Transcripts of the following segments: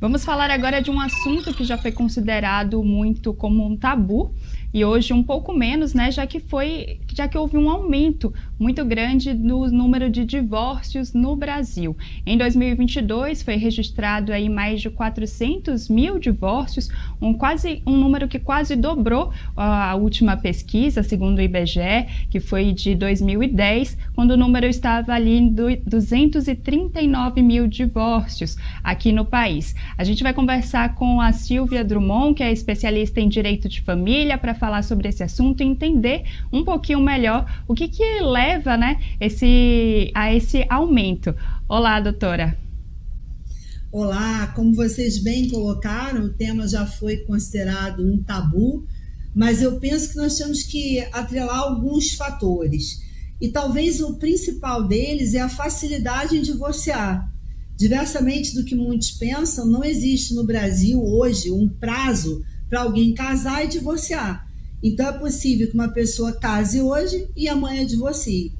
Vamos falar agora de um assunto que já foi considerado muito como um tabu e hoje um pouco menos, né, já que houve um aumento muito grande no número de divórcios no Brasil. Em 2022 foi registrado aí mais de 400 mil divórcios, um número que quase dobrou a última pesquisa, segundo o IBGE, que foi de 2010, quando o número estava ali em 239 mil divórcios aqui no país. A gente vai conversar com a Silvia Drummond, que é especialista em direito de família, para falar sobre esse assunto e entender um pouquinho melhor o que leva, né, a esse aumento. Olá, doutora. Olá, como vocês bem colocaram, o tema já foi considerado um tabu, mas eu penso que nós temos que atrelar alguns fatores. E talvez o principal deles é a facilidade em divorciar. Diversamente do que muitos pensam, não existe no Brasil hoje um prazo para alguém casar e divorciar. Então é possível que uma pessoa case hoje e amanhã divorcie.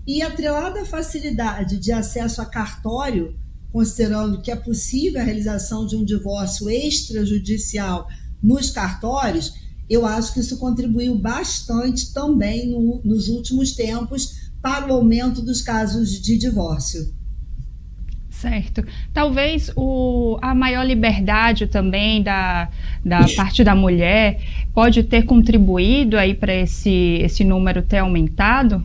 E atrelada à facilidade de acesso a cartório, considerando que é possível a realização de um divórcio extrajudicial nos cartórios, eu acho que isso contribuiu bastante também nos últimos tempos para o aumento dos casos de divórcio. Certo. Talvez a maior liberdade também da parte da mulher pode ter contribuído aí para esse número ter aumentado?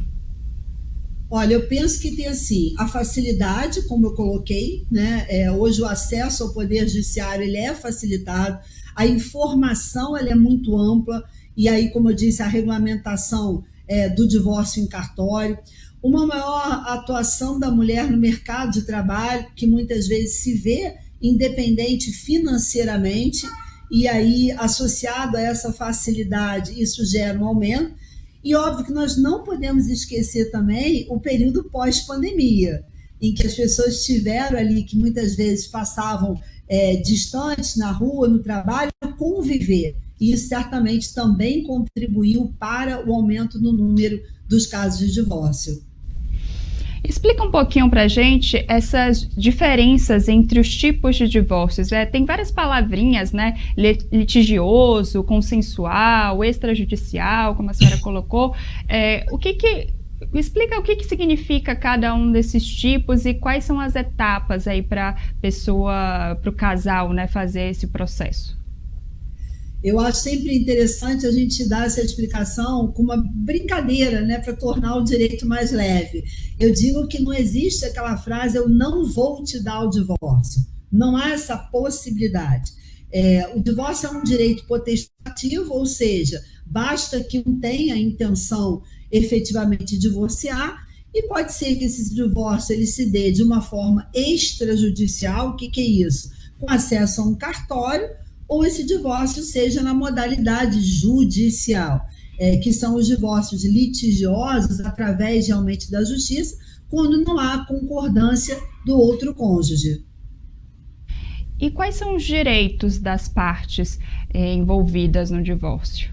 Olha, eu penso que tem assim a facilidade, como eu coloquei, né? Hoje o acesso ao poder judiciário ele é facilitado, a informação ela é muito ampla e aí, como eu disse, a regulamentação do divórcio em cartório, uma maior atuação da mulher no mercado de trabalho, que muitas vezes se vê independente financeiramente e aí associado a essa facilidade isso gera um aumento. E óbvio que nós não podemos esquecer também o período pós-pandemia, em que as pessoas tiveram ali, que muitas vezes passavam distantes na rua, no trabalho, conviver. E isso certamente também contribuiu para o aumento no número dos casos de divórcio. Explica um pouquinho para a gente essas diferenças entre os tipos de divórcios. Tem várias palavrinhas, né? Litigioso, consensual, extrajudicial, como a senhora colocou. Explica o que significa cada um desses tipos e quais são as etapas aí para o casal, né, fazer esse processo. Eu acho sempre interessante a gente dar essa explicação com uma brincadeira, né, para tornar o direito mais leve. Eu digo que não existe aquela frase, eu não vou te dar o divórcio. Não há essa possibilidade. O divórcio é um direito potestativo, ou seja, basta que um tenha a intenção efetivamente de divorciar, e pode ser que esse divórcio ele se dê de uma forma extrajudicial. O que é isso? Com acesso a um cartório, ou esse divórcio seja na modalidade judicial, que são os divórcios litigiosos através realmente da justiça, quando não há concordância do outro cônjuge. E quais são os direitos das partes envolvidas no divórcio?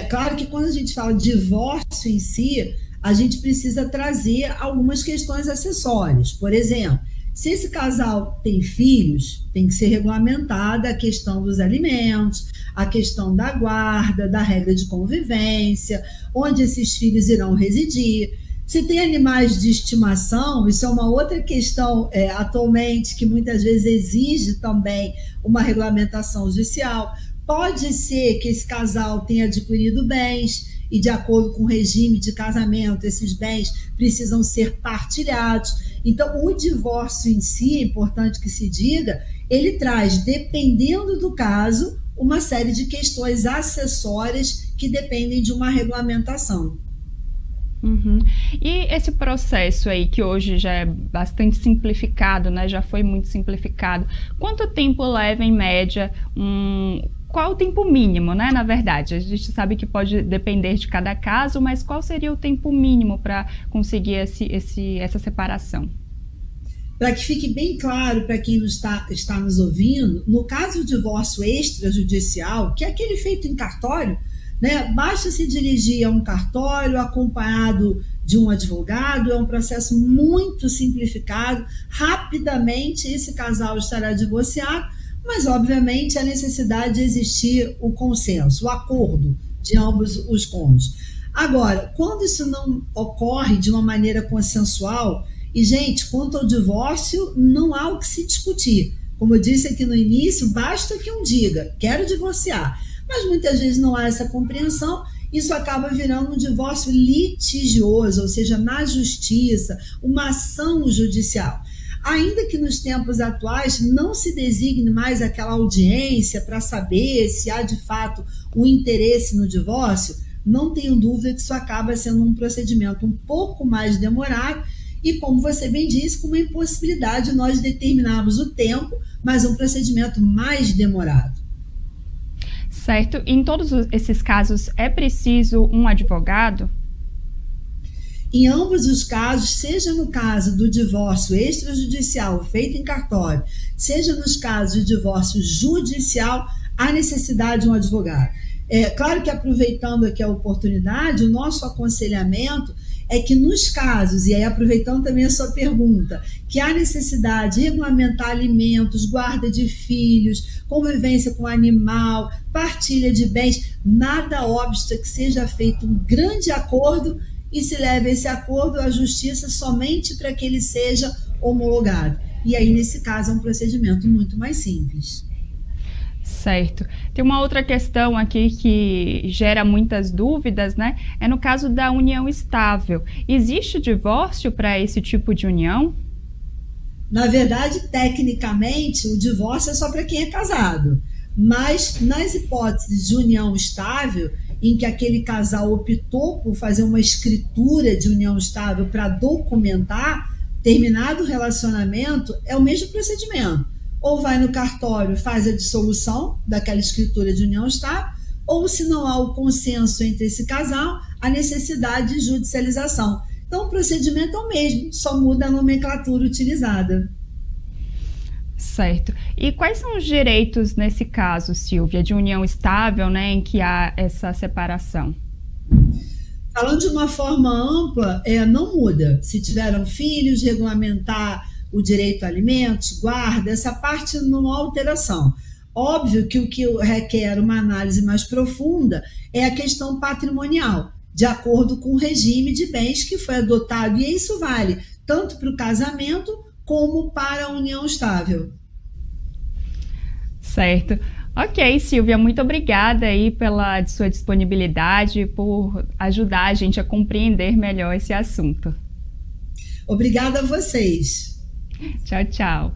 Claro que quando a gente fala de divórcio em si, a gente precisa trazer algumas questões acessórias. Por exemplo, se esse casal tem filhos, tem que ser regulamentada a questão dos alimentos, a questão da guarda, da regra de convivência, onde esses filhos irão residir. Se tem animais de estimação, isso é uma outra questão atualmente que muitas vezes exige também uma regulamentação judicial. Pode ser que esse casal tenha adquirido bens e, de acordo com o regime de casamento, esses bens precisam ser partilhados. Então, o divórcio em si, é importante que se diga, ele traz, dependendo do caso, uma série de questões acessórias que dependem de uma regulamentação. Uhum. E esse processo aí, que hoje já é bastante simplificado, né? Já foi muito simplificado. Quanto tempo leva, em média, qual o tempo mínimo, né? Na verdade, a gente sabe que pode depender de cada caso, mas qual seria o tempo mínimo para conseguir essa separação? Para que fique bem claro para quem está nos ouvindo, no caso do divórcio extrajudicial, que é aquele feito em cartório, né? Basta se dirigir a um cartório acompanhado de um advogado, é um processo muito simplificado, rapidamente esse casal estará divorciado, mas obviamente a necessidade de existir o consenso, o acordo de ambos os cônjuges. Agora, quando isso não ocorre de uma maneira consensual, e gente, quanto ao divórcio, não há o que se discutir. Como eu disse aqui no início, basta que um diga, quero divorciar. Mas muitas vezes não há essa compreensão, isso acaba virando um divórcio litigioso, ou seja, na justiça, uma ação judicial. Ainda que nos tempos atuais não se designe mais aquela audiência para saber se há de fato o interesse no divórcio, não tenho dúvida que isso acaba sendo um procedimento um pouco mais demorado e, como você bem disse, com uma impossibilidade de nós determinarmos o tempo, mas um procedimento mais demorado. Certo. E em todos esses casos é preciso um advogado? Em ambos os casos, seja no caso do divórcio extrajudicial feito em cartório, seja nos casos de divórcio judicial, há necessidade de um advogado. É claro que, aproveitando aqui a oportunidade, o nosso aconselhamento é que nos casos, e aí aproveitando também a sua pergunta, que há necessidade de regulamentar alimentos, guarda de filhos, convivência com animal, partilha de bens, nada obsta que seja feito um grande acordo e se leve esse acordo à justiça somente para que ele seja homologado. E aí, nesse caso, é um procedimento muito mais simples. Certo. Tem uma outra questão aqui que gera muitas dúvidas, né? É no caso da união estável. Existe divórcio para esse tipo de união? Na verdade, tecnicamente, o divórcio é só para quem é casado. Mas, nas hipóteses de união estável, em que aquele casal optou por fazer uma escritura de união estável para documentar terminado o relacionamento, é o mesmo procedimento. Ou vai no cartório, faz a dissolução daquela escritura de união estável, ou, se não há o consenso entre esse casal, a necessidade de judicialização. Então, o procedimento é o mesmo, só muda a nomenclatura utilizada. Certo. E quais são os direitos nesse caso, Silvia, de união estável, né, em que há essa separação? Falando de uma forma ampla, não muda. Se tiveram filhos, regulamentar o direito a alimentos, guarda, essa parte não há alteração. Óbvio que o que requer uma análise mais profunda é a questão patrimonial, de acordo com o regime de bens que foi adotado, e isso vale tanto para o casamento como para a união estável. Certo. Ok, Silvia, muito obrigada aí pela sua disponibilidade, por ajudar a gente a compreender melhor esse assunto. Obrigada a vocês. Tchau, tchau.